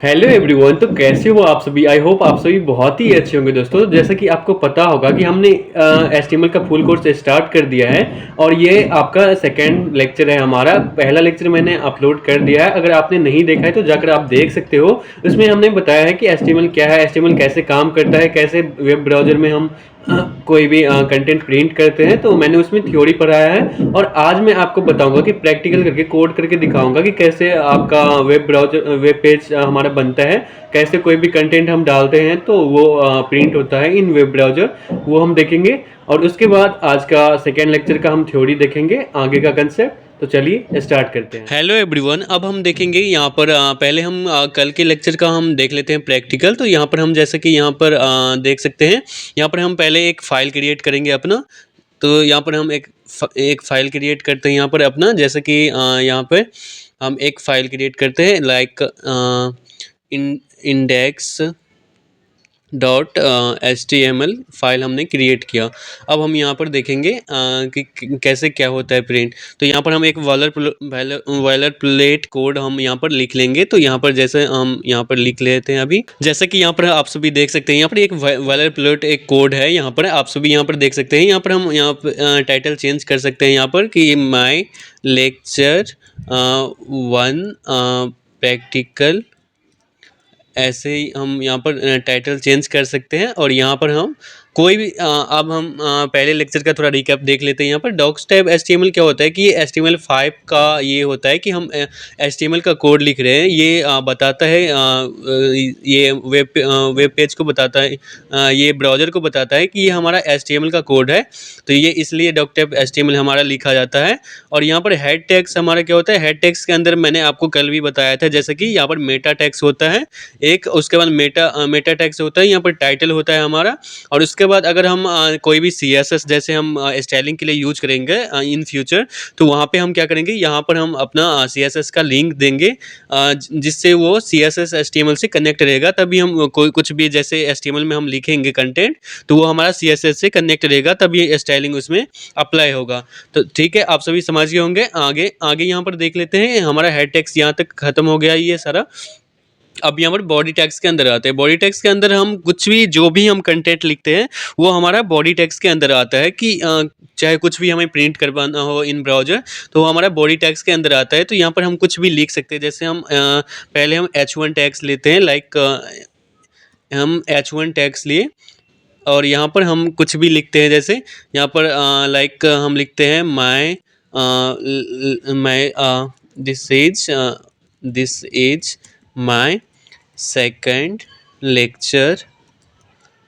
Hello everyone. तो कैसे हो आप सभी? आई होप आप सभी बहुत ही अच्छे होंगे दोस्तों। जैसा कि आपको पता होगा कि हमने एचटीएमएल का फुल कोर्स स्टार्ट कर दिया है और ये आपका सेकेंड लेक्चर है। हमारा पहला लेक्चर मैंने अपलोड कर दिया है, अगर आपने नहीं देखा है तो जाकर आप देख सकते हो। उसमें हमने बताया है कि एचटीएमएल क्या है, एचटीएमएल कैसे काम करता है, कैसे वेब ब्राउजर में हम कोई भी कंटेंट प्रिंट करते हैं। तो मैंने उसमें थ्योरी पढ़ाया है और आज मैं आपको बताऊंगा कि प्रैक्टिकल करके कोड करके दिखाऊंगा कि कैसे आपका वेब ब्राउजर वेब पेज हमारा बनता है, कैसे कोई भी कंटेंट हम डालते हैं तो वो प्रिंट होता है इन वेब ब्राउजर, वो हम देखेंगे। और उसके बाद आज का सेकेंड लेक्चर का हम थ्योरी देखेंगे, आगे का कंसेप्ट। तो चलिए स्टार्ट करते हैं। हेलो एवरीवन, अब हम देखेंगे यहाँ पर पहले हम कल के लेक्चर का हम देख लेते हैं प्रैक्टिकल। तो यहाँ पर हम जैसे कि यहाँ पर देख सकते हैं, यहाँ पर हम पहले एक फ़ाइल क्रिएट करेंगे अपना। तो यहाँ पर हम एक फ़ाइल क्रिएट करते हैं यहाँ पर अपना, जैसे कि यहाँ पे हम एक फ़ाइल क्रिएट करते हैं like index dot H T M L file हमने क्रिएट किया। अब हम यहाँ पर देखेंगे कि कैसे क्या होता है प्रिंट। तो यहाँ पर हम एक वायलर प्लेट कोड हम यहाँ पर लिख लेंगे। तो यहाँ पर जैसे हम यहाँ पर लिख लेते हैं अभी, जैसे कि यहाँ पर आप सभी देख सकते हैं, यहाँ पर एक वायलर प्लेट एक कोड है। यहाँ पर आप सभी यहाँ पर देख सकते हैं, यहाँ पर हम यहाँ पर टाइटल चेंज कर सकते हैं यहाँ पर कि माई लेक्चर 1 प्रैक्टिकल, ऐसे ही हम यहाँ पर टाइटल चेंज कर सकते हैं। और यहाँ पर हम कोई भी अब हम पहले लेक्चर का थोड़ा रिकैप देख लेते हैं। यहाँ पर डॉक्स टाइप एचटीएमएल क्या होता है कि ये HTML5 का ये होता है कि हम HTML का कोड लिख रहे हैं। ये बताता है ये वेब पेज को बताता है, ये ब्राउज़र को बताता है कि ये हमारा HTML का कोड है। तो ये इसलिए डॉक टाइप HTML हमारा लिखा जाता है। और यहाँ पर हेड टैग्स हमारा क्या होता है, हेड टैग्स के अंदर मैंने आपको कल भी बताया था, जैसे कि यहाँ पर मेटा टैग्स होता है एक, उसके बाद मेटा टैग्स होता है, यहाँ पर टाइटल होता है हमारा। और उसके बाद अगर हम कोई भी CSS जैसे हम स्टाइलिंग के लिए यूज करेंगे इन फ्यूचर, तो वहाँ पे हम क्या करेंगे, यहाँ पर हम अपना CSS का लिंक देंगे जिससे वो CSS HTML से कनेक्ट रहेगा। तभी हम कोई कुछ भी जैसे HTML में हम लिखेंगे कंटेंट, तो वो हमारा CSS से कनेक्ट रहेगा, तभी स्टाइलिंग उसमें अप्लाई होगा। तो ठीक है, आप सभी समझ गए होंगे। आगे आगे यहाँ पर देख लेते हैं, हमारा हेड टेक्स्ट यहाँ तक खत्म हो गया ये सारा। अब यहाँ पर बॉडी टैग्स के अंदर आते हैं। बॉडी टैग्स के अंदर हम कुछ भी जो भी हम कंटेंट लिखते हैं वो हमारा बॉडी टैग्स के अंदर आता है कि चाहे कुछ भी हमें प्रिंट करवाना हो इन ब्राउज़र, तो वो हमारा बॉडी टैग्स के अंदर आता है। तो यहाँ पर हम कुछ भी लिख सकते हैं, जैसे हम पहले हम H1 टैग्स लेते हैं, लाइक हम H1 टैग्स लिए और यहाँ पर हम कुछ भी लिखते हैं, जैसे यहाँ पर लाइक हम लिखते हैं my this is my second lecture,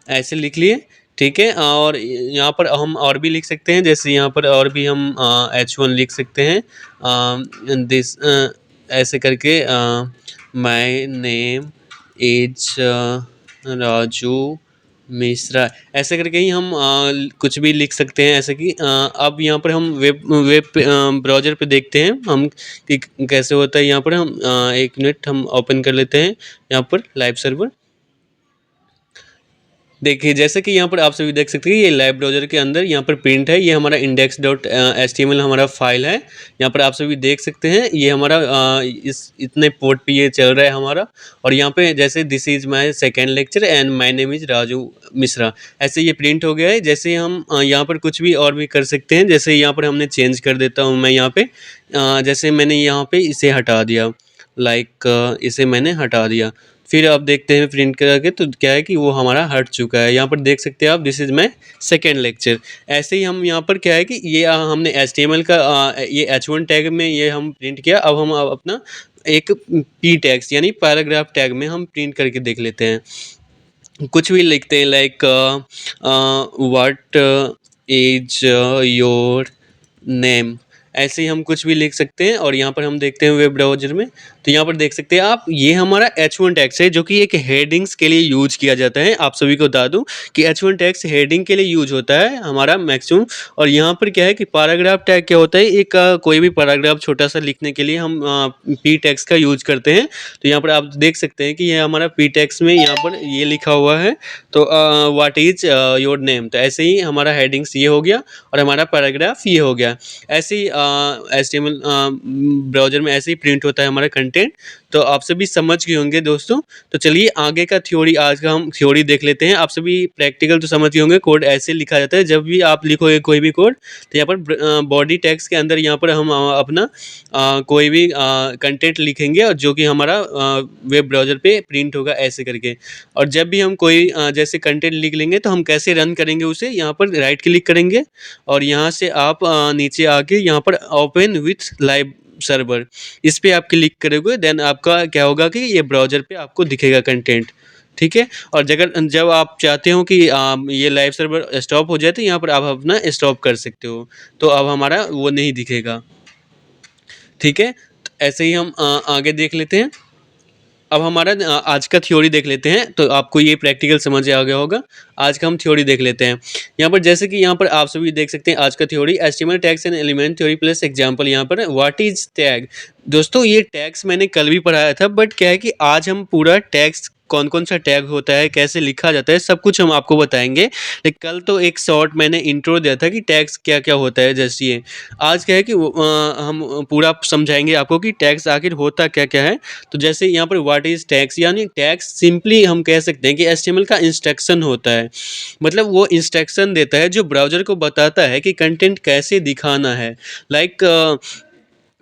ऐसे लिख लिए। ठीक है, और यहाँ पर हम और भी लिख सकते हैं, जैसे यहाँ पर और भी हम H1 लिख सकते हैं दिस ऐसे करके my name is Raju Mishra, ऐसे करके ही हम कुछ भी लिख सकते हैं ऐसे कि अब यहाँ पर हम वेब ब्राउज़र पे देखते हैं हम कि कैसे होता है। यहाँ पर हम 1 मिनट हम ओपन कर लेते हैं यहाँ पर लाइव सर्वर। देखिए, जैसे कि यहाँ पर आप सभी देख सकते हैं, ये लाइव ब्राउज़र के अंदर यहाँ पर प्रिंट है, ये हमारा इंडेक्स डॉट HTML हमारा फाइल है। यहाँ पर आप सभी देख सकते हैं, ये हमारा इस इतने पोर्ट पे ये चल रहा है हमारा। और यहाँ पे जैसे this is my second lecture and my name is Raju Mishra, ऐसे ये प्रिंट हो गया है। जैसे हम यहाँ पर कुछ भी और भी कर सकते हैं, जैसे यहाँ पर हमने चेंज कर देता हूँ मैं यहाँ पे जैसे मैंने यहाँ पे इसे हटा दिया, लाइक इसे मैंने हटा दिया। फिर आप देखते हैं प्रिंट करा के, तो क्या है कि वो हमारा हट चुका है। यहाँ पर देख सकते हैं आप, this is my second lecture. ऐसे ही हम यहाँ पर क्या है कि ये हमने HTML का ये H1 टैग में ये हम प्रिंट किया। अब हम अपना एक P टैग्स यानी पैराग्राफ टैग में हम प्रिंट करके देख लेते हैं। कुछ भी लिखते हैं like what is your name, ऐसे ही हम कुछ भी लिख सकते हैं। और यहाँ पर हम देखते हैं वेब ब्राउज़र में, तो यहाँ पर देख सकते हैं आप, ये हमारा H1 टैग्स है जो कि एक हेडिंग्स के लिए यूज किया जाता है। आप सभी को बता दूं कि H1 टैग्स हेडिंग के लिए यूज होता है हमारा मैक्सिमम। और यहाँ पर क्या है कि पैराग्राफ टैग क्या होता है, एक कोई भी पैराग्राफ छोटा सा लिखने के लिए हम P टैग्स का यूज करते हैं। तो यहाँ पर आप देख सकते हैं कि ये हमारा P टैग्स में यहाँ पर ये लिखा हुआ है, तो व्हाट इज योर नेम, तो ऐसे ही हमारा हेडिंग्स ये हो गया और हमारा पैराग्राफ ये हो गया। ऐसे ही HTML ब्राउज़र में ऐसे ही प्रिंट होता है हमारा कंटेंट। कंटेंट। तो आप सभी समझ गए होंगे दोस्तों। तो चलिए आगे का थ्योरी, आज का हम थ्योरी देख लेते हैं। आप सभी प्रैक्टिकल तो समझ गए होंगे, कोड ऐसे लिखा जाता है। जब भी आप लिखोगे कोई भी कोड, तो यहाँ पर बॉडी टैग्स के अंदर यहाँ पर हम अपना कोई भी कंटेंट लिखेंगे, और जो कि हमारा वेब ब्राउज़र पे प्रिंट होगा ऐसे करके। और जब भी हम कोई जैसे कंटेंट लिख लेंगे, तो हम कैसे रन करेंगे उसे, यहाँ पर राइट क्लिक करेंगे और यहाँ से आप नीचे आके यहाँ पर ओपन विथ लाइव सर्वर, इस पे आप क्लिक करोगे, देन आपका क्या होगा कि ये ब्राउज़र पे आपको दिखेगा कंटेंट, ठीक है। और जब आप चाहते हो कि ये लाइव सर्वर स्टॉप हो जाए, तो यहाँ पर आप अपना स्टॉप कर सकते हो, तो अब हमारा वो नहीं दिखेगा, ठीक है। तो ऐसे ही हम आगे देख लेते हैं। अब हमारा आज का थ्योरी देख लेते हैं, तो आपको ये प्रैक्टिकल समझ आ गया होगा। आज का हम थ्योरी देख लेते हैं। यहाँ पर जैसे कि यहाँ पर आप सभी देख सकते हैं आज का theory, HTML tags and element theory plus example. यहाँ पर व्हाट इज टैग। दोस्तों ये टैग्स मैंने कल भी पढ़ाया था, बट क्या है कि आज हम पूरा टैग्स, कौन कौन सा टैग होता है, कैसे लिखा जाता है, सब कुछ हम आपको बताएंगे। लेकिन कल तो एक शॉर्ट मैंने इंट्रो दिया था कि टैग्स क्या क्या होता है, जैसे ये आज क्या है कि हम पूरा समझाएंगे आपको कि टैग्स आखिर होता क्या क्या है। तो जैसे यहाँ पर व्हाट इज टैग्स, यानी टैग्स सिंपली हम कह सकते हैं कि एचटीएमएल का इंस्ट्रक्शन होता है। मतलब वो इंस्ट्रक्शन देता है जो ब्राउज़र को बताता है कि कंटेंट कैसे दिखाना है। लाइक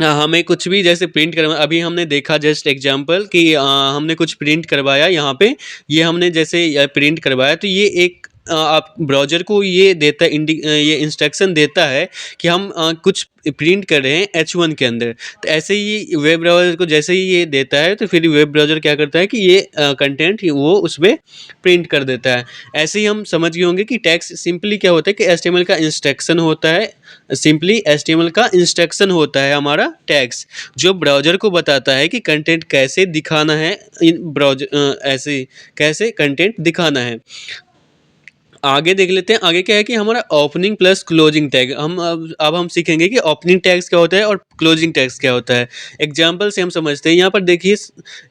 हमें कुछ भी जैसे प्रिंट करवा, अभी हमने देखा जस्ट एग्जांपल कि हमने कुछ प्रिंट करवाया यहाँ पे, ये हमने जैसे प्रिंट करवाया, तो ये एक आप ब्राउज़र को ये देता है, ये इंस्ट्रक्शन देता है कि हम कुछ प्रिंट कर रहे हैं H1 के अंदर। तो ऐसे ही वेब ब्राउज़र को जैसे ही ये देता है, तो फिर वेब ब्राउज़र क्या करता है कि ये कंटेंट वो उसमें प्रिंट कर देता है। ऐसे ही हम समझ गए होंगे कि टैग्स सिंपली क्या होता है कि एचटीएमएल का इंस्ट्रक्शन होता है। सिंपली एचटीएमएल का इंस्ट्रक्शन होता है हमारा टैग्स, जो ब्राउज़र को बताता है कि कंटेंट कैसे दिखाना है, इन ब्राउज़र ऐसे कैसे कंटेंट दिखाना है। आगे देख लेते हैं। आगे क्या है कि हमारा ओपनिंग प्लस क्लोजिंग टैग, हम अब हम सीखेंगे कि ओपनिंग टैग्स क्या होता है और क्लोजिंग टैग्स क्या होता है। एग्जांपल से हम समझते हैं। यहाँ पर देखिए,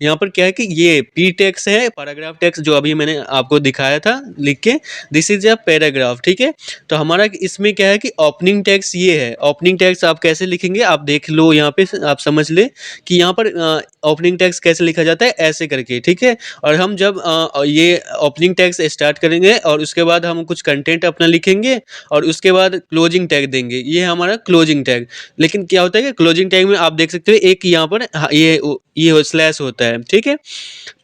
यहाँ पर क्या है कि ये पी टैग्स है, पैराग्राफ टैग्स, जो अभी मैंने आपको दिखाया था लिख के, दिस इज अ पैराग्राफ, ठीक है। तो हमारा इसमें क्या है कि ओपनिंग टैग्स ये है। ओपनिंग टैग्स आप कैसे लिखेंगे, आप देख लो, यहाँ पे आप समझ ले कि यहाँ पर ओपनिंग टैग्स कैसे लिखा जाता है, ऐसे करके, ठीक है। और हम जब ये ओपनिंग टैग्स स्टार्ट करेंगे और उसके बाद हम कुछ कंटेंट अपना लिखेंगे और उसके बाद क्लोजिंग टैग देंगे, ये हमारा क्लोजिंग टैग। लेकिन क्या होता है कि क्लोजिंग टैग में आप देख सकते हो एक यहाँ पर ये स्लैश होता है, ठीक है।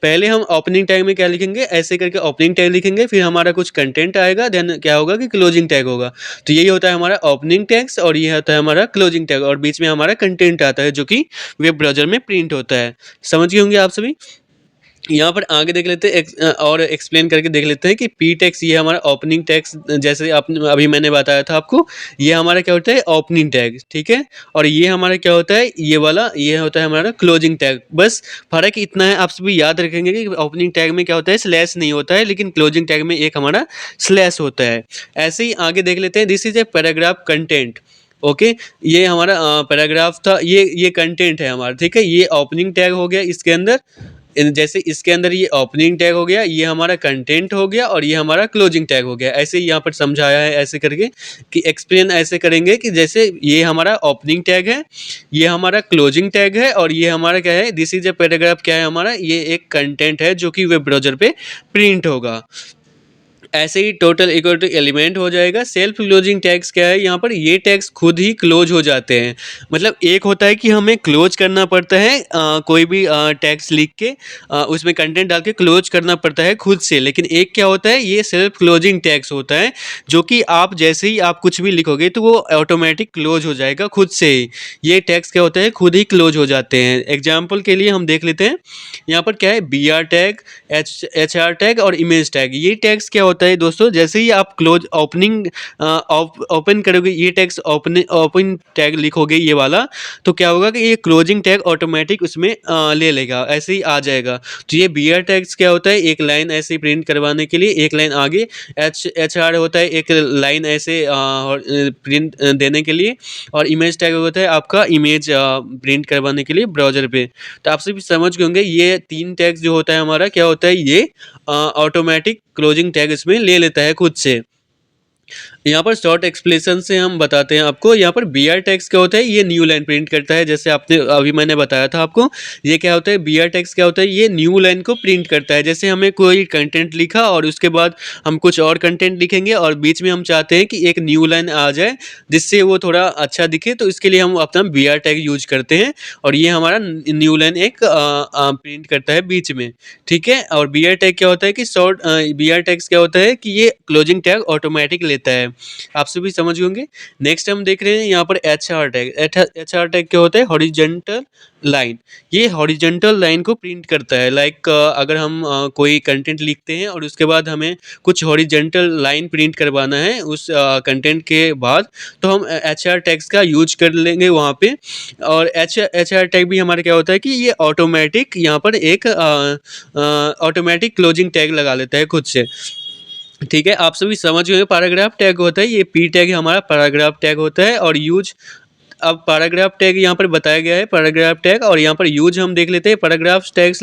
पहले हम ओपनिंग टैग में क्या लिखेंगे, ऐसे करके ओपनिंग टैग लिखेंगे, फिर हमारा कुछ कंटेंट आएगा, देन क्या होगा कि क्लोजिंग टैग होगा। तो यही होता है हमारा ओपनिंग टैग्स और ये होता है हमारा क्लोजिंग टैग, और बीच में हमारा कंटेंट आता है जो कि वेब ब्राउज़र में प्रिंट होता है। समझ गए होंगे आप सभी। यहाँ पर आगे देख लेते हैं, और एक्सप्लेन करके देख लेते हैं कि पी टैग्स ये हमारा ओपनिंग टैग्स, जैसे आपने अभी मैंने बताया था आपको, ये हमारा क्या होता है ओपनिंग टैग, ठीक है। और ये हमारा क्या होता है, ये वाला ये होता है हमारा क्लोजिंग टैग। बस फर्क इतना है, आप सभी याद रखेंगे कि ओपनिंग टैग में क्या होता है, स्लैश नहीं होता है, लेकिन क्लोजिंग टैग में एक हमारा स्लैश होता है। ऐसे ही आगे देख लेते हैं। This is a paragraph content, okay. ये हमारा पैराग्राफ था, ये कंटेंट है हमारा, ठीक है। ये ओपनिंग टैग हो गया इसके अंदर, जैसे इसके अंदर ये ओपनिंग टैग हो गया, ये हमारा कंटेंट हो गया, और ये हमारा क्लोजिंग टैग हो गया। ऐसे ही यहाँ पर समझाया है ऐसे करके कि एक्सप्लेन ऐसे करेंगे कि जैसे ये हमारा ओपनिंग टैग है, ये हमारा क्लोजिंग टैग है, और ये हमारा क्या है, दिस इज ए पैराग्राफ, क्या है हमारा, ये एक कंटेंट है जो कि वेब ब्राउज़र पे प्रिंट होगा। ऐसे ही टोटल इक्वल टू एलिमेंट हो जाएगा। सेल्फ क्लोजिंग टैग्स क्या है, यहाँ पर ये टैग्स खुद ही क्लोज हो जाते हैं। मतलब एक होता है कि हमें क्लोज करना पड़ता है कोई भी टैग्स लिख के उसमें कंटेंट डाल के क्लोज करना पड़ता है खुद से, लेकिन एक क्या होता है, ये सेल्फ क्लोजिंग टैग्स होता है, जो कि आप जैसे ही आप कुछ भी लिखोगे तो वो ऑटोमेटिक क्लोज हो जाएगा खुद से ही। ये टैग्स क्या होता है, खुद ही क्लोज हो जाते हैं। एग्जाम्पल के लिए हम देख लेते हैं। यहाँ पर क्या है, B R tag, H R tag और इमेज टैग। ये टैग्स क्या होता है दोस्तों, जैसे ही आप क्लोज ओपनिंग ओपन करोगे, ये टैग्स ओपन टैग लिखोगे ये वाला, तो क्या होगा कि ये क्लोजिंग टैग ऑटोमेटिक उसमें ले लेगा, ऐसे ही आ जाएगा। तो ये बी आर टैग्स क्या होता है, एक लाइन ऐसे प्रिंट करवाने के लिए एक लाइन आगे, एच आर होता है एक लाइन ऐसे प्रिंट देने के लिए, और इमेज टैग होता है आपका इमेज प्रिंट करवाने के लिए ब्राउज़र पे। तो आप सभी समझ गए होंगे, ये तीन टैग्स जो होता है हमारा क्या होता है, ये ऑटोमेटिक क्लोजिंग टैग इसमें ले लेता है खुद से। यहाँ पर शॉर्ट एक्सप्लेनेशन से हम बताते हैं आपको। यहाँ पर बीआर टैग्स क्या होता है, ये न्यू लाइन प्रिंट करता है, जैसे आपने अभी मैंने बताया था आपको। ये क्या होता है, बीआर टैग्स क्या होता है, ये न्यू लाइन को प्रिंट करता है। जैसे हमें कोई कंटेंट लिखा और उसके बाद हम कुछ और कंटेंट लिखेंगे और बीच में हम चाहते हैं कि एक न्यू लाइन आ जाए जिससे वो थोड़ा अच्छा दिखे, तो इसके लिए हम अपना बीआर टैग यूज करते हैं और ये हमारा न्यू लाइन एक प्रिंट करता है बीच में। ठीक है, और बीआर टैग क्या होता है कि शॉर्ट बीआर टैग्स क्या होता है कि ये क्लोजिंग टैग ऑटोमेटिक लेता है। आप सभी समझ होंगे। नेक्स्ट हम देख रहे हैं यहाँ पर एचआर टैग। एचआर टैग क्या होता है, हॉरिजॉन्टल लाइन। ये हॉरिजॉन्टल लाइन को प्रिंट करता है। लाइक अगर हम कोई कंटेंट लिखते हैं और उसके बाद हमें कुछ हॉरिजॉन्टल लाइन प्रिंट करवाना है उस कंटेंट के बाद, तो हम एचआर टैग्स का यूज कर लेंगे वहाँ पे। और एचआर टैग भी हमारा क्या होता है कि ये ऑटोमेटिक यहाँ पर एक ऑटोमेटिक क्लोजिंग टैग लगा लेता है खुद से। ठीक है, आप सभी समझ गए। पैराग्राफ टैग होता है, ये पी टैग हमारा पैराग्राफ टैग होता है। और यूज, अब पैराग्राफ टैग यहाँ पर बताया गया है, पैराग्राफ टैग, और यहाँ पर यूज हम देख लेते हैं। पैराग्राफ टैग्स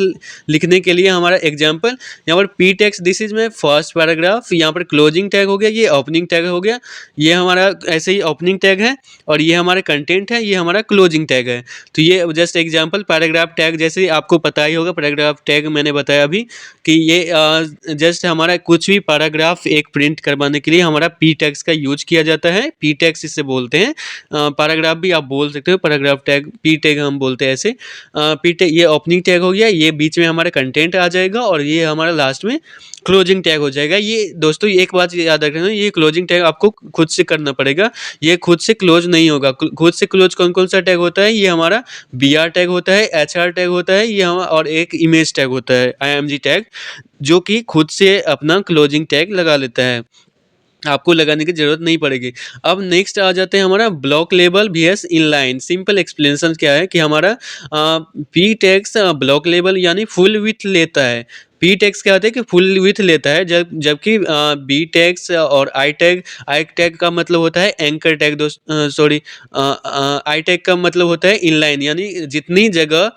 लिखने के लिए हमारा एग्जांपल यहाँ पर पी टैग्स, दिस इज में फर्स्ट पैराग्राफ। यहाँ पर क्लोजिंग टैग हो गया, ये ओपनिंग टैग हो गया। ये हमारा ऐसे ही ओपनिंग टैग है और ये हमारा कंटेंट है, ये हमारा क्लोजिंग टैग है। तो ये जस्ट एग्जाम्पल पैराग्राफ टैग, जैसे आपको पता ही होगा पैराग्राफ टैग मैंने बताया अभी कि ये जस्ट हमारा कुछ भी पैराग्राफ एक प्रिंट करवाने के लिए हमारा पी टैग्स का यूज किया जाता है। पी टैग्स इससे बोलते हैं। पैराग्राफ भी आप बोल सकते हो, पैराग्राफ टैग पी टैग हम बोलते हैं ऐसे। पी टैग ये ओपनिंग टैग हो गया, ये बीच में हमारा कंटेंट आ जाएगा और ये हमारा लास्ट में क्लोजिंग टैग हो जाएगा। ये दोस्तों एक बात याद रखना, ये क्लोजिंग टैग आपको खुद से करना पड़ेगा, ये खुद से क्लोज नहीं होगा। खुद से क्लोज कौन कौन सा टैग होता है, ये हमारा बी आर टैग होता है, एच आर टैग होता है, ये और एक इमेज टैग होता है, आई एम जी टैग, जो कि खुद से अपना क्लोजिंग टैग लगा लेता है, आपको लगाने की ज़रूरत नहीं पड़ेगी। अब नेक्स्ट आ जाते हैं हमारा ब्लॉक लेबल वीएस इनलाइन। सिंपल एक्सप्लेनेशन क्या है कि हमारा पी टैग्स ब्लॉक लेबल यानी फुल विड्थ लेता है। पी टैग्स क्या होता है कि फुल विड्थ लेता है, जबकि बी टैग्स और आई टैग का मतलब होता है एंकर टैग। दोस्त सॉरी, आई टैग का मतलब होता है इनलाइन, यानी जितनी जगह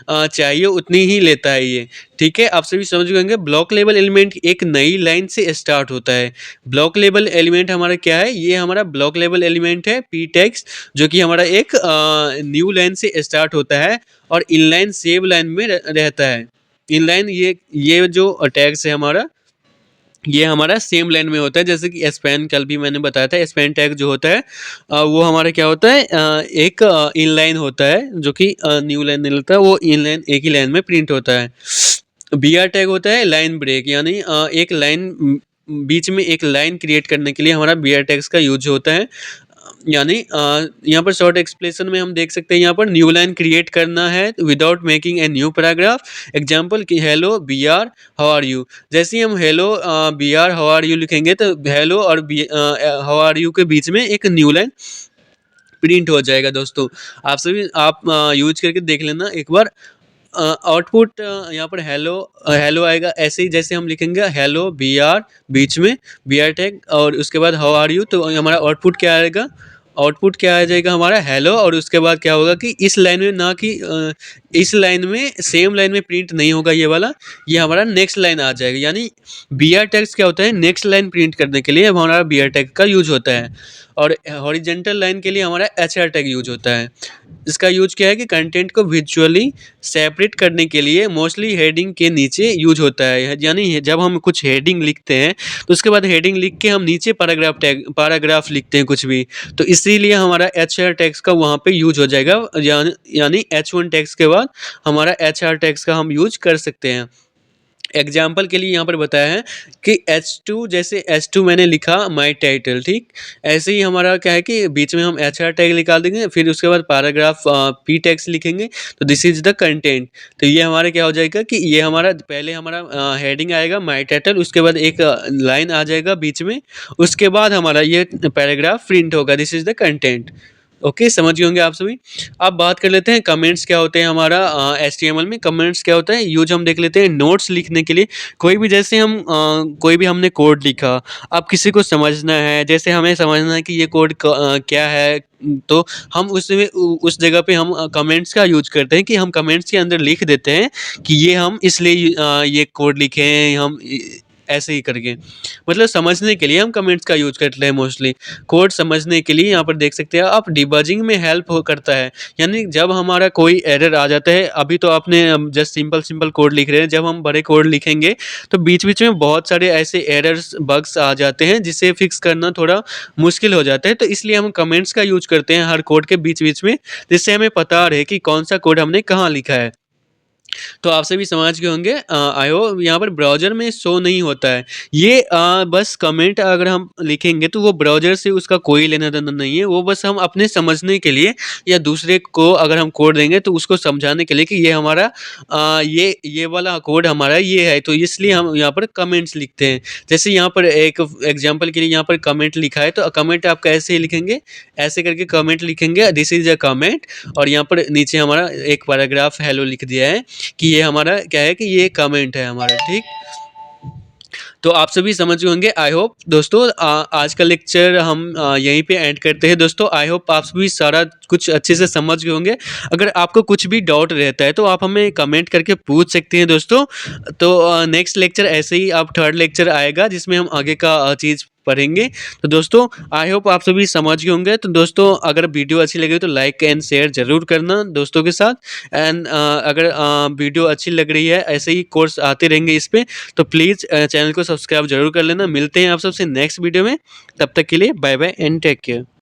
चाहिए उतनी ही लेता है ये। ठीक है, आप सभी समझ गए होंगे। ब्लॉक लेवल एलिमेंट एक नई लाइन से स्टार्ट होता है। ब्लॉक लेवल एलिमेंट हमारा क्या है, ये हमारा ब्लॉक लेवल एलिमेंट है पी टैग्स, जो कि हमारा एक न्यू लाइन से स्टार्ट होता है और इनलाइन सेव लाइन में रहता है। इनलाइन ये जो टैग्स है हमारा, ये हमारा सेम लाइन में होता है। जैसे कि स्पैन कल भी मैंने बताया था, स्पैन टैग जो होता है वो हमारा क्या होता है, एक इनलाइन होता है, जो कि न्यू लाइन नहीं लेता, वो इनलाइन एक ही लाइन में प्रिंट होता है। बी आर टैग होता है लाइन ब्रेक, यानी एक लाइन बीच में एक लाइन क्रिएट करने के लिए हमारा बी आर टैग्स का यूज होता है। यानी यहाँ पर शॉर्ट एक्सप्लेनेशन में हम देख सकते हैं, यहाँ पर न्यू लाइन क्रिएट करना है without making a new paragraph. Example कि hello B R how are you, जैसे ही हम hello B R how are you लिखेंगे तो हेलो और हाउ आर यू के बीच में एक न्यू लाइन प्रिंट हो जाएगा। दोस्तों आप सभी आप यूज करके देख लेना एक बार। आउटपुट यहाँ पर हेलो हेलो आएगा, ऐसे ही जैसे हम लिखेंगे हेलो बी आर बीच में बी आर टैग और उसके बाद हाउ आर यू, तो हमारा आउटपुट क्या आएगा, आउटपुट क्या आ जाएगा हमारा हेलो। और उसके बाद क्या होगा कि इस लाइन में ना कि इस लाइन में सेम लाइन में प्रिंट नहीं होगा ये वाला, ये हमारा नेक्स्ट लाइन आ जाएगा। यानी बी आर टैग्स क्या होता है, नेक्स्ट लाइन प्रिंट करने के लिए हमारा बी आर टैग का यूज होता है। और हॉरिजेंटल लाइन के लिए हमारा एच आर टैग यूज होता है। इसका यूज क्या है कि कंटेंट को विजुअली सेपरेट करने के लिए मोस्टली हेडिंग के नीचे यूज होता है। यानी जब हम कुछ हेडिंग लिखते हैं तो उसके बाद हेडिंग लिख के हम नीचे पैराग्राफ लिखते हैं कुछ भी, तो इसीलिए हमारा एच आर टैग्स का वहाँ पे यूज हो जाएगा। यानी एच वन टैग्स के बाद हमारा एच आर टैग्स का हम यूज कर सकते हैं। एग्जाम्पल के लिए यहाँ पर बताया है कि H2, जैसे H2 मैंने लिखा माई टाइटल, ठीक ऐसे ही हमारा क्या है कि बीच में हम एच आर टैग निकाल देंगे, फिर उसके बाद पैराग्राफ पी टैग्स लिखेंगे, तो दिस इज द कंटेंट। तो ये हमारे क्या हो जाएगा कि ये हमारा पहले हमारा हेडिंग आएगा माई टाइटल, उसके बाद एक लाइन आ जाएगा बीच में, उसके बाद हमारा ये पैराग्राफ प्रिंट होगा, this is the content. Okay, समझ गए होंगे आप सभी। अब बात कर लेते हैं कमेंट्स क्या होते हैं हमारा HTML में। कमेंट्स क्या होता है, यूज हम देख लेते हैं नोट्स लिखने के लिए। कोई भी जैसे हम कोई भी हमने कोड लिखा, अब किसी को समझना है, जैसे हमें समझना है कि ये कोड क्या है, तो हम उसमें उस जगह पे हम कमेंट्स का यूज करते हैं कि हम कमेंट्स के अंदर लिख देते हैं कि ये हम इसलिए ये कोड लिखे हैं, हम ऐसे ही करके। मतलब समझने के लिए हम कमेंट्स का यूज़ करते हैं मोस्टली। कोड समझने के लिए यहाँ पर देख सकते हैं आप, डिबगिंग में हेल्प हो करता है। यानी जब हमारा कोई एरर आ जाता है, अभी तो आपने जस्ट सिंपल कोड लिख रहे हैं, जब हम बड़े कोड लिखेंगे तो बीच-बीच में बहुत सारे ऐसे एरर्स, बग्स आ जाते हैं जिसे फिक्स करना थोड़ा मुश्किल हो जाता है। तो इसलिए हम कमेंट्स का यूज़ करते हैं हर कोड के बीच-बीच में, जिससे हमें पता रहे कि कौन-सा कोड हमने कहाँ लिखा है। तो आप सभी समझ गए होंगे, आई होप। यहाँ पर ब्राउज़र में शो नहीं होता है। ये बस कमेंट अगर हम लिखेंगे तो वो ब्राउज़र से उसका कोई लेना-देना नहीं है। वो बस हम अपने समझने के लिए या दूसरे को अगर हम कोड देंगे तो उसको समझाने के लिए कि ये हमारा ये वाला कोड हमारा ये है, तो इसलिए हम यहाँ पर कमेंट्स लिखते हैं। जैसे यहाँ पर एक एग्ज़ाम्पल के लिए यहाँ पर कमेंट लिखा है, तो कमेंट आप कैसे लिखेंगे? ऐसे करके कमेंट लिखेंगे, दिस इज़ अ कमेंट, और यहाँ पर नीचे हमारा एक पैराग्राफ हेलो लिख दिया है कि ये हमारा क्या है कि ये कमेंट है हमारा, ठीक? तो आप सभी समझ गए होंगे, आई होप दोस्तों। आज का लेक्चर हम यहीं पे एंड करते हैं दोस्तों। आई होप आप सभी सारा कुछ अच्छे से समझ गए होंगे। अगर आपको कुछ भी डाउट रहता है तो आप हमें कमेंट करके पूछ सकते हैं दोस्तों। तो नेक्स्ट लेक्चर ऐसे ही अब थर्ड लेक्चर आएगा जिसमें हम आगे का चीज़ पढ़ेंगे। तो दोस्तों आई होप आप सभी समझ गए होंगे। तो दोस्तों अगर वीडियो अच्छी लगी तो लाइक एंड शेयर ज़रूर करना दोस्तों के साथ। एंड अगर वीडियो अच्छी लग रही है, ऐसे ही कोर्स आते रहेंगे इस पे, तो प्लीज़ चैनल को सब्सक्राइब ज़रूर कर लेना। मिलते हैं आप सबसे नेक्स्ट वीडियो में, तब तक के लिए bye bye and take care.